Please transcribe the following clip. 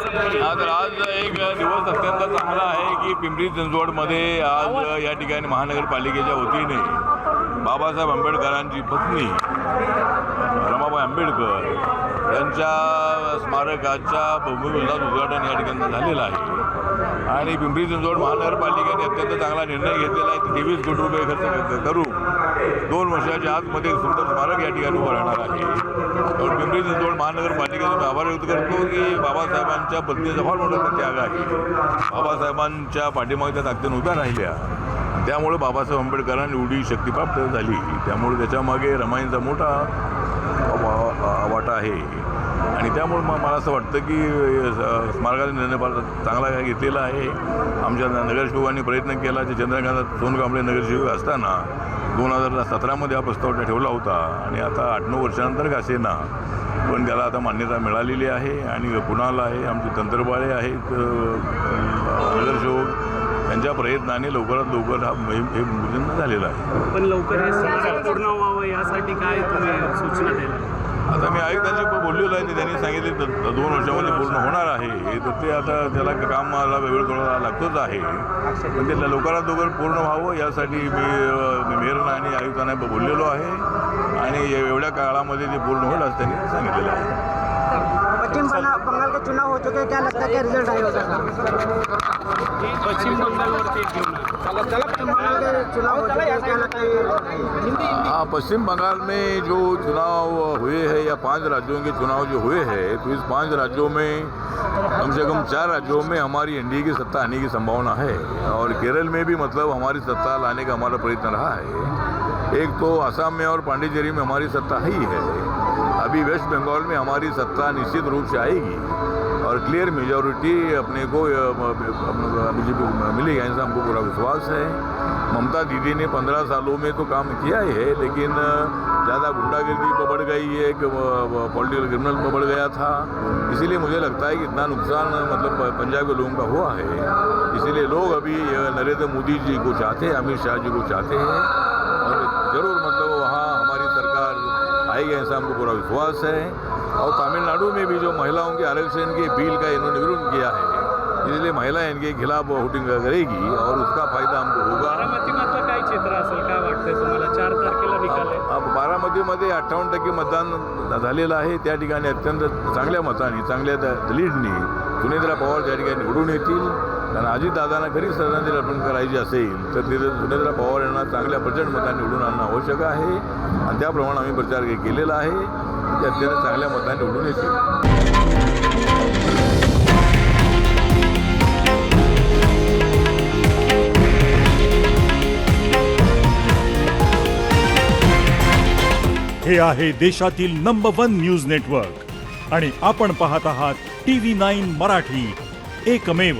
तर आज एक दिवस अत्यंत चांगला आहे की पिंपरी चिंचवडमध्ये आज या ठिकाणी महानगरपालिकेच्या वतीने बाबासाहेब आंबेडकरांची पत्नी रमाबाई आंबेडकर यांच्या स्मारकाच्या भूमिपूजनाचं उद्घाटन या ठिकाणी झालेलं आहे. आणि पिंपरी चिंचवड महानगरपालिकेने अत्यंत चांगला निर्णय घेतलेला आहे की 23 कोटी रुपये खर्च करून 2 वर्षाच्या आतमध्ये सुंदर स्मारक या ठिकाणी उभं राहणार आहे. तर पिंपरी चिंचवड महानगरपालिकेचा मी आभार व्यक्त करतो की बाबासाहेबांच्या पत्नीचा फार मोठा त्याग आहे. बाबासाहेबांच्या पाठीमागे त्या ताकदीने उभ्या राहिल्या. त्यामुळे बाबासाहेब आंबेडकरांनी एवढी शक्ती प्राप्त झाली. त्यामुळे त्याच्यामागे रमाईंचा मोठा वाटा आहे. आणि त्यामुळे मला असं वाटतं की स्मारकाचा निर्णय फार चांगला घेतलेला आहे. आमच्या नगरसेवकांनी प्रयत्न केला की चंद्रकांत सोनकांबळे नगरसेवक असताना 2017मध्ये हा प्रस्ताव ठेवला होता. आणि आता 8-9 वर्षानंतर का असेना पण त्याला आता मान्यता मिळालेली आहे. आणि कुणाला आहे आमचे तंत्रबाळे आहेत नगरसेवक त्यांच्या प्रयत्नाने लवकरात लवकर हे पूजन झालेलं आहे. पण लवकर हे स्मारक पूर्ण व्हावं यासाठी काय तुम्ही सूचना द्याल? आता मी आयुक्तांशी बोललेलो आहे. त्यांनी सांगितले 2 वर्षामध्ये पूर्ण होणार आहे. तर ते आता त्याला कामाला वेळ थोडा लागतोच आहे. पण ते लवकरात लवकर पूर्ण व्हावं यासाठी मी मेयरना आणि आयुक्तांना बोललेलो आहे. आणि एवढ्या काळामध्ये ते पूर्ण होईल असं त्यांनी सांगितलेलं आहे. पश्चिम बंगाल के चुनाव हो चुके हैं, क्या लगता है क्या रिजल्ट आएगा? पश्चिम बंगालवरती बंगाल के चुनाव हो चुके हैं, क्या लगता है? हाँ, पश्चिम बंगाल में जो चुनाव हुए हैं या 5 राज्यों के चुनाव जो हुए हैं तो इस 5 राज्यों में कम से कम 4 राज्यों में हमारी एनडीए की सत्ता आने की संभावना है. और केरल में भी मतलब हमारी सत्ता लाने का हमारा प्रयत्न रहा है. एक तो असम में और पांडिचेरी में हमारी सत्ता ही है. अभी वेस्ट बंगाल में हमारी सत्ता निश्चित रूप से आएगी और क्लियर मेजॉरिटी अपने को बीजेपी मिलेगी, ऐसा हमको पूरा विश्वास है. ममता दीदी ने 15 सालों में तो काम किया ही है, लेकिन ज़्यादा गुंडागर्दी बढ़ गई है, पॉलिटिकल क्रिमिनल बढ़ गया था. इसीलिए मुझे लगता है कि इतना नुकसान मतलब पंजाब के लोगों का हुआ है. इसीलिए लोग अभी नरेंद्र मोदी जी को चाहते हैं, अमित शाह जी को चाहते हैं. और ज़रूर मतलब वहाँ हमारी सरकार आएगी ऐसा हमको पूरा विश्वास है. और तमिलनाडु में भी जो महिलाओं के आरक्षण के बिल का इन्होंने विरोध किया है, इसलिए महिलाएं इनके खिलाफ वोटिंग करेगी और उसका फायदा हमको होगा. बारामतीमधलं काय चित्र असेल, काय वाटतंय तुम्हाला? 4 तारखेला निकाल आहे. बारामतीमध्ये 58% मतदान झालेलं आहे. त्या ठिकाणी अत्यंत चांगल्या मताने चांगल्या लीडनी सुनेत्रा पवार त्या ठिकाणी निवडून येतील. कारण अजितदादांना खरी श्रद्धांजली अर्पण करायची असेल तर तिथे सुनेत्रा पवार यांना चांगल्या प्रचंड मतांनी निवडून आणणं आवश्यक आहे. आणि त्याप्रमाणे आम्ही प्रचार केलेला आहे. ते अत्यंत चांगल्या मतांनी निवडून येतील. हे आहे देशातील नंबर 1 न्यूज नेटवर्क आणि आपण पाहत आहात TV9 मराठी, एकमेव.